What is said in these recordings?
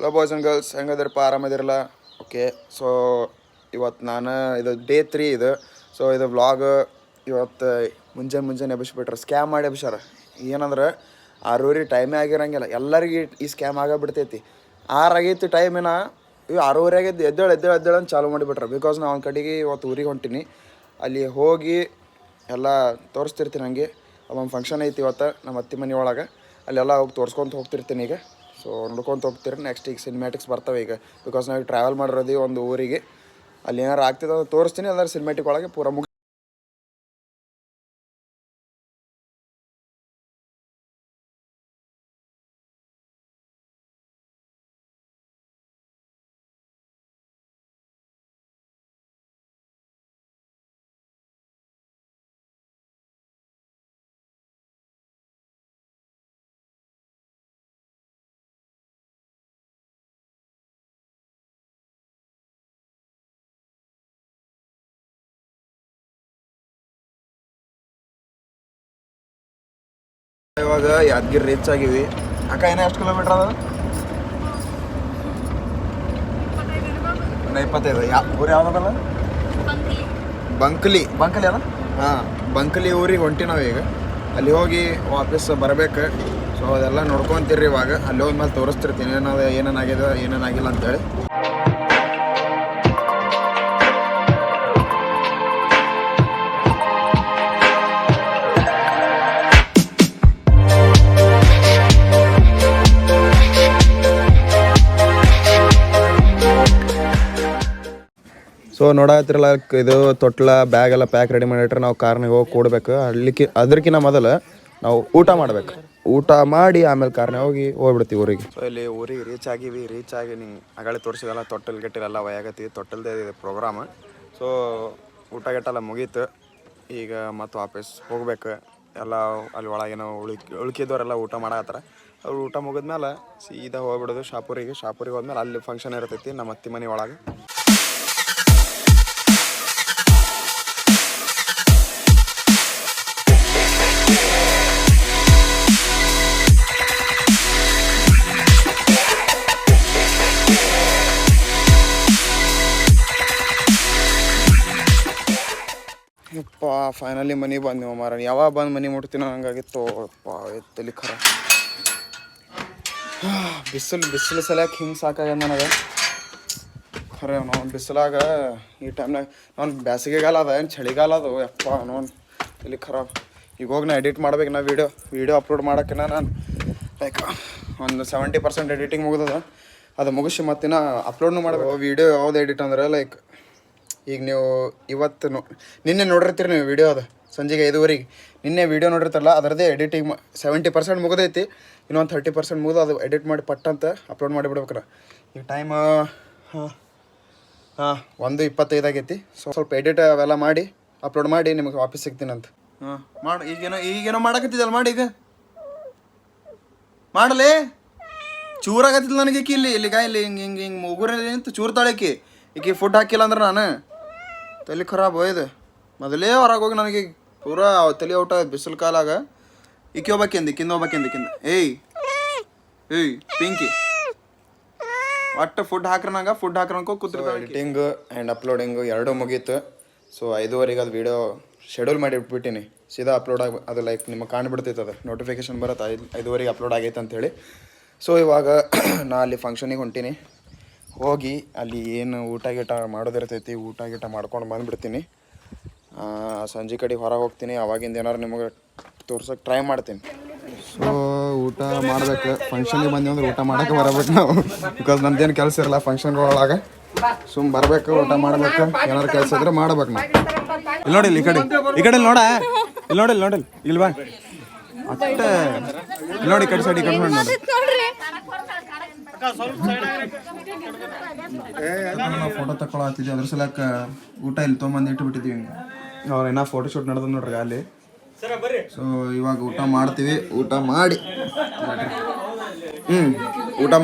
Hello boys and girls, ಹೆಂಗದಿರಪ್ಪ? ಆರಾಮದಿರಲ್ಲ? Okay. So ಇವತ್ತು ನಾನು ಇದು ಡೇ 3 ಇದು. ಸೊ ಇದು ವ್ಲಾಗ್ ಇವತ್ತು ಮುಂಜಾನೆ ಎಬ್ಬಿಸ್ಬಿಟ್ರೆ ಸ್ಕ್ಯಾಮ್ ಮಾಡಿ ಎಬ್ಬಿಸ್ಯಾರ. ಏನಂದ್ರೆ 6:30 ಟೈಮೇ ಆಗಿರೋಂಗಿಲ್ಲ, ಎಲ್ಲರಿಗೆ ಈ ಸ್ಕ್ಯಾಮ್ ಆಗಿಬಿಡ್ತೈತಿ. 6 ಆಗೈತಿ ಟೈಮಿನ, ಇವು 6:30 ಆಗಿದ್ದು ಎದ್ದೇಳು ಅಂತ ಚಾಲು ಮಾಡಿಬಿಟ್ರೆ. ಬಿಕಾಸ್ ನಾವು ಒಂದು ಕಡೆಗೆ ಇವತ್ತು ಊರಿಗೆ ಹೊಂಟೀನಿ. ಅಲ್ಲಿ ಹೋಗಿ ಎಲ್ಲ ತೋರಿಸ್ತಿರ್ತೀನಿ. ಹಂಗೆ ಅದೊಂದು ಫಂಕ್ಷನ್ ಐತಿ ಇವತ್ತು ನಮ್ಮ ಅತ್ತಿ ಮನೆ ಒಳಗೆ. ಅಲ್ಲೆಲ್ಲ ಹೋಗಿ ತೋರಿಸ್ಕೊತ ಹೋಗ್ತಿರ್ತೀನಿ. ಈಗ ಸೊ ನೋಡ್ಕೊತ ಹೋಗ್ತೀರಿ. ನೆಕ್ಸ್ಟ್ ಈಗ ಸಿನಿಮ್ಯಾಟಿಕ್ಸ್ ಬರ್ತವೆ ಈಗ, ಬಿಕಾಸ್ ನಾವು ಟ್ರಾವೆಲ್ ಮಾಡಿರೋದು ಒಂದು ಊರಿಗೆ. ಅಲ್ಲಿ ಏನಾರು ಆಗ್ತಿದೆ ಅದು ತೋರಿಸ್ತೀನಿ. ಅದ್ರ ಸಿನಿಮ್ಯಾಟಿಕ್ ಒಳಗೆ ಪೂರ ಇವಾಗ ಯಾದಗಿರಿ ರೀಚ್ ಆಗಿವಿ. ಅಕ್ಕ ಏನೋ ಎಷ್ಟು ಕಿಲೋಮೀಟ್ರ್ ಅದ? 25. ಊರು ಯಾವ್ದಲ್ಲ? ಬಂಕಲಿ ಅದ. ಹಾಂ, ಬಂಕಲಿ ಊರಿಗೆ ಹೊಂಟಿ ನಾವು ಈಗ. ಅಲ್ಲಿ ಹೋಗಿ ವಾಪಸ್ ಬರಬೇಕು. ಸೊ ಅದೆಲ್ಲ ನೋಡ್ಕೊತೀರಿ. ಇವಾಗ ಅಲ್ಲಿ ಹೋದ್ಮೇಲೆ ತೋರಿಸ್ತಿರ್ತೀನಿ ಏನೇನಾಗಿದೆ ಏನೇನಾಗಿಲ್ಲ ಅಂತೇಳಿ. ಸೊ ನೋಡತ್ತಿರಲ್ಲ, ಇದು ತೊಟ್ಲ ಬ್ಯಾಗ್ ಎಲ್ಲ ಪ್ಯಾಕ್ ರೆಡಿ ಮಾಡಿಟ್ರೆ ನಾವು ಕಾರ್ನಾಗ ಹೋಗಿ ಕೂಡಬೇಕು. ಅದಕ್ಕಿಂತ ಮೊದಲು ನಾವು ಊಟ ಮಾಡಬೇಕು. ಊಟ ಮಾಡಿ ಆಮೇಲೆ ಕಾರ್ನಾಗ ಹೋಗ್ಬಿಡ್ತೀವಿ ಊರಿಗೆ. ಸೊ ಇಲ್ಲಿ ಊರಿಗೆ ರೀಚ್ ಆಗಿ ನೀವು ಅಗಳೆ ತೋರಿಸಿದಲ್ಲ, ತೊಟ್ಟೆಲ್ಲ ಒಯ್ಯಾಗತ್ತೀವಿ. ತೊಟ್ಟಲ್ದೇ ಇದೆ ಪ್ರೋಗ್ರಾಮ್. ಸೊ ಊಟ ಗೆಟ್ಟೆಲ್ಲ ಮುಗೀತು. ಈಗ ಮತ್ತೆ ವಾಪಸ್ ಹೋಗ್ಬೇಕು. ಎಲ್ಲ ಅಲ್ಲಿ ಒಳಗೇನೋ ಉಳ್ಕಿದವರೆಲ್ಲ ಊಟ ಮಾಡತ್ತಾರ. ಅವ್ರು ಊಟ ಮುಗಿದ್ಮೇಲೆ ಸೀದಾ ಹೋಗ್ಬಿಡೋದು ಶಾಪೂರಿಗೆ ಹೋದ್ಮೇಲೆ ಅಲ್ಲಿ ಫಂಕ್ಷನ್ ಇರ್ತೈತಿ ನಮ್ಮ ಅತ್ತಿ ಮನೆ ಒಳಗೆ. ಯಪ್ಪ, ಫೈನಲಿ ಮನೆ ಬಂದೆವು ಮಾರ. ಯಾವಾಗ ಬಂದು ಮನೆ ಮುಟ್ತೀನೋ ಹಂಗಾಗಿತ್ತು. ಅಪ್ಪ ಎತ್ತಲಿ ಖರ ಬಿಸಿಲು ಸಲಕ್ಕೆ ಹಿಂಗೆ ಸಾಕಾಗ್ಯದ ನನಗೆ ಖರೆ. ನಾವು ಬಿಸಿಲಾಗ ಈ ಟೈಮ್ನಾಗ ನಾನು ಬೇಸಿಗೆಗಾಲ ಅದ ಏನು ಚಳಿಗಾಲ ಅದು. ಯಪ್ಪ ನೋನ್ ತಲೆ ಖರಾಬ್. ಈಗ ಹೋಗಿ ನಾ ಎಡಿಟ್ ಮಾಡ್ಬೇಕು. ನಾ ವೀಡಿಯೋ ಅಪ್ಲೋಡ್ ಮಾಡೋಕೆ ನಾನು ಲೈಕ್ ಒಂದು 70% ಎಡಿಟಿಂಗ್ ಮುಗಿದದ. ಅದು ಮುಗಿಸಿ ಮತ್ತಿನ ಅಪ್ಲೋಡ್ನು ಮಾಡಬೇಕು. ವೀಡಿಯೋ ಯಾವ್ದು ಎಡಿಟ್ ಅಂದ್ರೆ ಲೈಕ್ ಈಗ ನೀವು ಇವತ್ತು ನಿನ್ನೆ ನೋಡಿರ್ತೀರಿ ನೀವು ವೀಡಿಯೋ. ಅದು ಸಂಜೆಗೆ 5:30 ನಿನ್ನೆ ವೀಡಿಯೋ ನೋಡಿರ್ತಾರಲ್ಲ, ಅದರದ್ದೇ ಎಡಿಟಿಂಗ್ 70% ಮುಗಿದೈತಿ. ಇನ್ನೊಂದು 30% ಮುಗಿದು ಅದು ಎಡಿಟ್ ಮಾಡಿ ಪಟ್ಟಂತ ಅಪ್ಲೋಡ್ ಮಾಡಿಬಿಡ್ಬೇಕಾರ. ಈಗ ಟೈಮ್ 1:25 ಆಗೈತಿ. ಸೊ ಸ್ವಲ್ಪ ಎಡಿಟ್ ಅವೆಲ್ಲ ಮಾಡಿ ಅಪ್ಲೋಡ್ ಮಾಡಿ ನಿಮಗೆ ವಾಪಸ್ ಸಿಗ್ತೀನಂತ. ಮಾಡಿ ಈಗೇನೋ ಮಾಡಕತ್ತಿದ್ದಲ್ಲ, ಮಾಡಿ ಈಗ ಮಾಡಲೇ. ಚೂರಾಗತ್ತಿಲ್ಲ ನನಗೆ ಇಲ್ಲಿ ಹಿಂಗೆ ಮುಗುರಲ್ಲಿ ಅಂತ ಚೂರು ತಾಳಕಿ. ಈಕೆ ಫುಡ್ ಹಾಕಿಲ್ಲ ಅಂದ್ರೆ ನಾನು ತಲೆ ಖರಾಬ್ ಹೋಯ್ದು. ಮೊದಲೇ ಹೊರಗೆ ಹೋಗಿ ನನಗೆ ಪೂರಾ ತಲೆ ಔಟ ಬಿಸಿಲು ಕಾಲಾಗ. ಈಕೆ ಹೋಗ್ಬೇಕಿಂದ ಏಯ್ ಪಿಂಕಿ ಒಟ್ಟು ಫುಡ್ ಹಾಕ್ರಂಕೋ ಕೂತ್ರು. ಎಡಿಟಿಂಗ್ ಆ್ಯಂಡ್ ಅಪ್ಲೋಡಿಂಗು ಎರಡೂ ಮುಗೀತು. ಸೊ 5:30 ಅದು ವೀಡಿಯೋ ಶೆಡ್ಯೂಲ್ ಮಾಡಿ ಇಟ್ಬಿಟ್ಟಿನಿ. ಸೀದಾ ಅಪ್ಲೋಡ್ ಅದು ಲೈಕ್ ನಿಮಗೆ ಕಾಣ್ಬಿಡ್ತೈತೆ, ಅದು ನೋಟಿಫಿಕೇಶನ್ ಬರುತ್ತೆ 5:30 ಅಪ್ಲೋಡ್ ಆಗೈತೆ ಅಂಥೇಳಿ. ಸೊ ಇವಾಗ ನಾ ಅಲ್ಲಿ ಫಂಕ್ಷನಿಗೆ ಹೊಂಟೀನಿ. ಹೋಗಿ ಅಲ್ಲಿ ಏನು ಊಟ ಗೀಟ ಮಾಡೋದಿರ್ತೈತಿ, ಊಟ ಗೀಟ ಮಾಡ್ಕೊಂಡು ಬಂದುಬಿಡ್ತೀನಿ. ಸಂಜೆ ಕಡೆ ಹೊರಗೆ ಹೋಗ್ತೀನಿ. ಅವಾಗಿಂದ ಏನಾರು ನಿಮಗೆ ತೋರ್ಸೋಕೆ ಟ್ರೈ ಮಾಡ್ತೀನಿ. ಸೊ ಊಟ ಮಾಡ್ಬೇಕು. ಫಂಕ್ಷನಿಗೆ ಬಂದೀವಿ ಅಂದ್ರೆ ಊಟ ಮಾಡೋಕೆ ಬರಬೇಕು ನಾವು. ಬಿಕಾಸ್ ನಮ್ದೇನು ಕೆಲಸ ಇರಲ್ಲ ಫಂಕ್ಷನ್ಗಳೊಳಗೆ. ಸುಮ್ಮ ಬರಬೇಕು, ಊಟ ಮಾಡಬೇಕು. ಏನಾರು ಕೆಲಸ ಇದ್ರೆ ಮಾಡ್ಬೇಕು ನಾವು. ಇಲ್ಲಿ ನೋಡಿ, ಈ ಕಡೆ ನೋಡ. ಇಲ್ಲಿ ನೋಡಿ ಇಲ್ಲಿ ಬಾ ಅಷ್ಟೇ. ಇಲ್ಲಿ ನೋಡಿ, ಕಡೆ ಸೈಡ್ ನೋಡಿ. ನಾವು ಫೋಟೋ ತಗೊಳತ್ತಿದ್ವಿ, ಅದ್ರ ಸಲಕ್ಕ ಊಟ ಇಲ್ಲಿ ತೊಗೊಂಬಂದು ಇಟ್ಬಿಟ್ಟಿದ್ವಿ. ಅವ್ರು ಏನೋ ಫೋಟೋ ಶೂಟ್ ನಡೆದ ನೋಡ್ರಿ ಅಲ್ಲಿ. ಸೊ ಇವಾಗ ಊಟ ಮಾಡ್ತೀವಿ. ಊಟ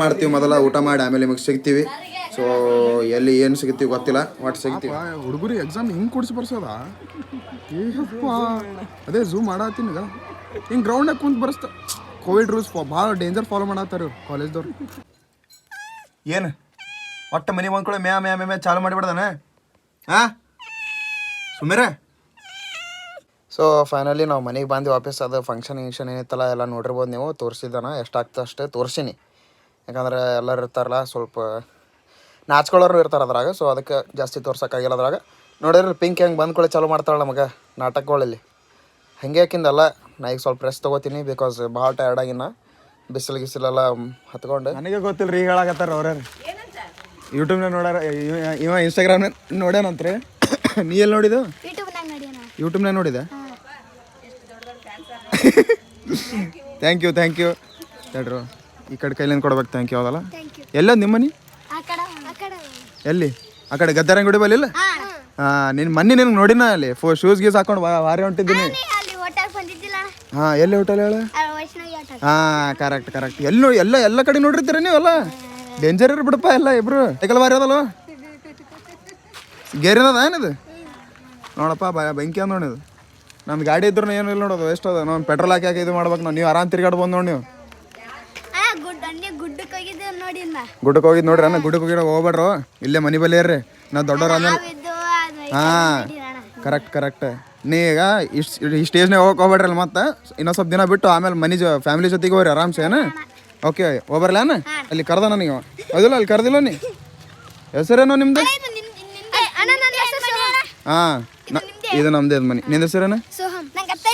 ಮಾಡ್ತೀವಿ ಮೊದಲ. ಊಟ ಮಾಡಿ ಆಮೇಲೆ ನಿಮಗೆ ಸಿಗ್ತೀವಿ. ಸೊ ಎಲ್ಲಿ ಏನು ಸಿಗ್ತೀವಿ ಗೊತ್ತಿಲ್ಲ, ಒಟ್ಟು ಸಿಗ್ತೀವಿ. ಹುಡುಗರು ಎಕ್ಸಾಮ್ ಹಿಂಗೆ ಕೊಡಿಸಿ ಬರ್ಸೋದ? ಏಪ್ಪ ಅದೇ ಝೂಮ್ ಮಾಡತ್ತೀನಿ. ಈಗ ಹಿಂಗೆ ಗ್ರೌಂಡಾಗ ಕುಂತು ಬರ್ಸ್ತ. ಕೋವಿಡ್ ರೂಲ್ಸ್ ಭಾಳ ಡೇಂಜರ್ ಫಾಲೋ ಮಾಡತ್ತಾರ ಇವ್ರು ಕಾಲೇಜ್ದವ್ರು. ಏನು ಒಟ್ಟು ಮನೆ ಬಂದ್ಕೊಳ್ಳಿ ಮ್ಯಾ ಮ್ಯಾ ಮ್ಯಾ ಮ್ಯಾ ಚಾಲು ಮಾಡಿಬಿಡ್ದಾನೆ ಹಾಂ ಸುಮ್ಮೀರ. ಸೊ ಫೈನಲಿ ನಾವು ಮನೆಗೆ ಬಂದು ವಾಪಸ್ ಅದು ಫಂಕ್ಷನ್ ಏನಿತ್ತಲ್ಲ ಎಲ್ಲ ನೋಡಿರ್ಬೋದು ನೀವು. ತೋರಿಸಿದ್ದಾನ ಎಷ್ಟಾಗ್ತದೆ ಅಷ್ಟೇ ತೋರಿಸೀನಿ. ಯಾಕಂದ್ರೆ ಎಲ್ಲರೂ ಇರ್ತಾರಲ್ಲ ಸ್ವಲ್ಪ ನಾಚ್ಕೊಳ್ಳೋರು ಇರ್ತಾರೆ ಅದ್ರಾಗ. ಸೊ ಅದಕ್ಕೆ ಜಾಸ್ತಿ ತೋರ್ಸೋಕ್ಕಾಗಿಲ್ಲ ಅದ್ರಾಗ. ನೋಡಿದ್ರೆ ಪಿಂಕ್ ಹೆಂಗೆ ಬಂದ್ಕೊಳ್ಳಿ ಚಾಲು ಮಾಡ್ತಾಳೆ ನಮಗೆ ನಾಟಕಗಳಲ್ಲಿ. ಹಾಗೆ ಯಾಕಿಂದಲ್ಲ ನಾ ಈಗ ಸ್ವಲ್ಪ ರೆಸ್ಟ್ ತೊಗೋತೀನಿ. ಬಿಕಾಸ್ ಭಾಳ ಟಯರ್ಡಾಗಿನ ಬಿಸಿಲೆಲ್ಲ ಹತ್ಕೊಂಡು. ನನಗೆ ಗೊತ್ತಿಲ್ಲ ರೀ ಹೇಳಾಕತ್ತಾರ ಅವ್ರ ಯೂಟ್ಯೂಬ್ನಾಗ ನೋಡ್ಯಾರ. ಇವ ಇನ್ಸ್ಟಾಗ್ರಾಮ್ನಾಗ ನೋಡ್ಯಾನಂತ್ರಿ. ನೀ ಎಲ್ಲಿ ನೋಡಿದ್ದು? ಯೂಟ್ಯೂಬ್ನಾಗ ನೋಡಿದೆ. ಥ್ಯಾಂಕ್ ಯು ಹೇಳ್ರು ಈ ಕಡೆ ಕೈಲಿಂದ ಕೊಡ್ಬೇಕು. ಥ್ಯಾಂಕ್ ಯು ಹೌದಲ್ಲ. ಎಲ್ಲದ ನಿಮ್ಮ ಮನೆ? ಎಲ್ಲಿ? ಆ ಕಡೆ ಗದ್ದಾರಂಗ್ ಗುಡಿ ಬಲ್ಲಿ ಇಲ್ಲ? ನಿನ್ನ ಮನೆ ನಿನ್ಗೆ ನೋಡಿನ ಅಲ್ಲಿ ಶೂಸ್ ಗೀಸ್ ಹಾಕೊಂಡು ವಾರಿ ಹೊಂಟಿದ್ದೀನಿ. ಹಾಂ ಎಲ್ಲಿ ಹೋಟೆಲ್ ಹೇಳ? ಹಾಂ ಕರೆಕ್ಟ್ ಎಲ್ಲಿ ನೋಡಿ ಎಲ್ಲ ಕಡೆ ನೋಡಿರ್ತೀರ ನೀವೆಲ್ಲ. ಡೇಂಜರ್ ಬಿಡಪ್ಪ ಎಲ್ಲ ಇಬ್ರು. ಸೈಕಲ್ ಬಾರಿ ಅದಲ್ವ? ಗೇರಿನದ ಏನಿದು ನೋಡಪ್ಪ ಬೆಂಕಿ ಅಂದ್ ನೋಡಿದು. ನಮ್ದು ಗಾಡಿ ಇದ್ರು ಏನು ಇಲ್ಲ ನೋಡೋದು ಎಷ್ಟು ಅದ. ನಾವು ಪೆಟ್ರೋಲ್ ಹಾಕಿ ಇದು ಮಾಡ್ಬೇಕು ನಾವು. ನೀವು ಆರಾಮ್ ತಿರ್ಗಾಡ್ಬೋದು ನೋಡಿ. ನೀವು ಗುಡ್ಡಕ್ಕೆ ಹೋಗಿದ್ದು ನೋಡ್ರಿ. ಅಣ್ಣ ಗುಡ್ಡಕ್ಕೆ ಹೋಗಿರೋ ಹೋಗ್ಬೇಡ್ರು. ಇಲ್ಲೇ ಮನೆ ಬಲ್ಲಿ ಇರ್ರಿ. ನಾವು ದೊಡ್ಡವ್ರು ಆಮೇಲೆ. ಹಾಂ ಕರೆಕ್ಟ್. ನೀ ಈಗ ಈ ಸ್ಟೇಜ್ನಾಗ ಹೋಗ್ಬೇಡ್ರಿ ಅಲ್ಲಿ. ಮತ್ತೆ ಇನ್ನೊಂದು ಸ್ವಲ್ಪ ದಿನ ಬಿಟ್ಟು ಆಮೇಲೆ ಮನೆ ಫ್ಯಾಮಿಲಿ ಜೊತೆಗೆ ಹೋಗ್ರಿ ಆರಾಮ್ಸೆ. ಏನು ಓಕೆ ಹೋಗ್ಬರ್ಲ ಅಣ್ಣ? ಅಲ್ಲಿ ಕರ್ದ ನನಗೆ ಹೌದಿಲ್ಲ? ಅಲ್ಲಿ ಕರ್ದಿಲ್ಲ ನೀ? ಹೆಸರೇನೋ ನಿಮ್ದು? ಹಾಂ ಇದು ನಮ್ದೇ ಮನೆ. ನಿಂದ ಹೆಸರೇನ?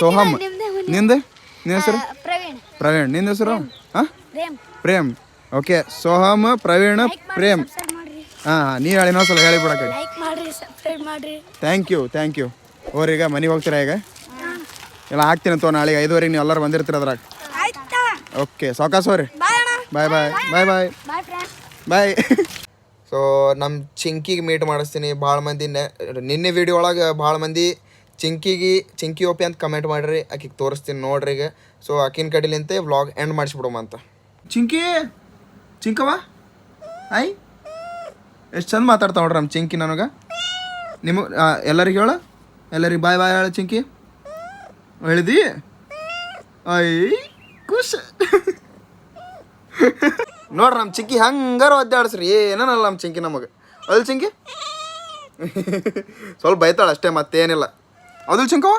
ಸೋಹಮ್. ನಿಂದ? ನಿನ್ನ ಹೆಸರು? ಪ್ರವೀಣ್. ನಿಂದ ಹೆಸರು? ಹಾಂ ಪ್ರೇಮ್. ಓಕೆ ಸೋಹಮ್ ಪ್ರವೀಣ್ ಪ್ರೇಮ್. ಹಾಂ ನೀ ಹೇಳಿ ಇನ್ನೊಂದ್ಸಲ ಹೇಳಿ ಬಿಡಕ್ಕೆ. ಥ್ಯಾಂಕ್ ಯು ಅವ್ರೀಗ ಮನೆಗೆ ಹೋಗ್ತೀರಾ ಈಗ? ಎಲ್ಲ ಹಾಕ್ತೀನಿ ತೋ ನಾಳೆಗೆ 5:30 ನೀವು ಎಲ್ಲರೂ ಬಂದಿರ್ತೀರ ಅದ್ರಾಗ. ಓಕೆ ಸಾವಕಾಶ ಹೋರಿ. ಬಾಯ್. ಸೊ ನಮ್ಮ ಚಿಂಕಿಗೆ ಮೀಟ್ ಮಾಡಿಸ್ತೀನಿ. ಭಾಳ ಮಂದಿ ನಿನ್ನೆ ವಿಡಿಯೋ ಒಳಗೆ ಭಾಳ ಮಂದಿ ಚಿಂಕಿ ಓಪಿ ಅಂತ ಕಮೆಂಟ್ ಮಾಡಿರಿ. ಆಕಿಗೆ ತೋರಿಸ್ತೀನಿ ನೋಡ್ರಿ ಈಗ. ಸೊ ಆಕಿನ ಕಡೆಲಿಂತೆ ವ್ಲಾಗ್ ಎಂಡ್ ಮಾಡಿಸ್ಬಿಡೋಮಂತ. ಚಿಂಕವ ಆಯ್ ಎಷ್ಟು ಚಂದ ಮಾತಾಡ್ತಾ ನೋಡ್ರಿ ನಮ್ಮ ಚಿಂಕಿ ನನಗೆ. ನಿಮಗೆ ಎಲ್ಲರಿಗೆ ಹೇಳ, ಎಲ್ಲರಿಗೆ ಬಾಯ್ ಹೇಳ ಚಿಂಕಿ. ಹೇಳಿದಿ ಖುಷ್ ನೋಡ್ರಿ ನಮ್ಮ ಚಿಂಕಿ ಹಂಗಾರ ಒದ್ದಾಡ್ಸ್ರಿ. ಏನಲ್ಲ ನಮ್ಮ ಚಿಂಕಿ ನಮಗೆ. ಅಲ್ ಚಿಂಕಿ ಸ್ವಲ್ಪ ಬೈತಾಳೆ ಅಷ್ಟೇ, ಮತ್ತೇನಿಲ್ಲ. ಹೌದಿಲ್ಲ ಚಿಂಕವ?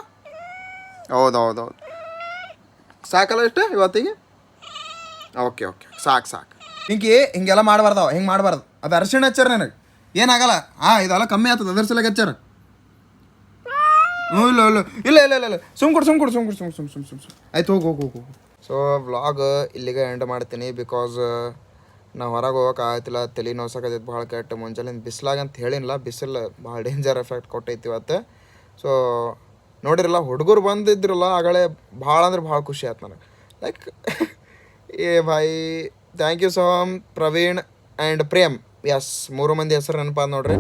ಹೌದು ಸಾಕಲ್ಲ ಇಷ್ಟ ಇವತ್ತಿಗೆ? ಓಕೆ ಸಾಕು. ಹಿಂಗೆ ಹಿಂಗೆಲ್ಲ ಮಾಡಬಾರ್ದವ. ಹಿಂಗೆ ಮಾಡಬಾರ್ದು. ಅದು ಅರ್ಶಿಣ ಹಚ್ಚಾರ ನನಗೆ ಏನಾಗಲ್ಲ. ಇದೆಲ್ಲ ಕಮ್ಮಿ ಆಗ್ತದೆ ಅದ್ರ ಸಲಕ್ಕೆ ಹಚ್ಚಾರ. ಇಲ್ಲ ಸುಮ್ ಆಯ್ತು ಹೋಗು. ಸೊ ವ್ಲಾಗ್ ಇಲ್ಲಿಗೆ ಎಂಡ್ ಮಾಡ್ತೀನಿ. ಬಿಕಾಸ್ ನಾವು ಹೊರಗೆ ಹೋಗೋಕೆ ಆಗ್ತಿಲ್ಲ. ತಲೆ ನೋಸಕತ್ತೈತಿ ಭಾಳ ಕೆಟ್ಟ. ಮುಂಜಾನೆ ಬಿಸಿಲಾಗ ಅಂತ ಹೇಳಿಲ್ಲ. ಬಿಸಿಲು ಭಾಳ ಡೇಂಜರ್ ಎಫೆಕ್ಟ್ ಕೊಟ್ಟೈತಿ ಇವತ್ತು. ಸೊ ನೋಡಿರಲ್ಲ ಹುಡುಗರು ಬಂದಿದ್ರಲ್ಲ ಆಗಳೇ ಭಾಳ ಅಂದ್ರೆ ಭಾಳ ಖುಷಿ ಆಯ್ತು ನನಗೆ. ಲೈಕ್ ಭಾಯ್ thank you Soham Praveen and Prem. Yes 3 ಮಂದಿ ಹೆಸರು ನೆನಪಾದ ನೋಡ್ರಿ.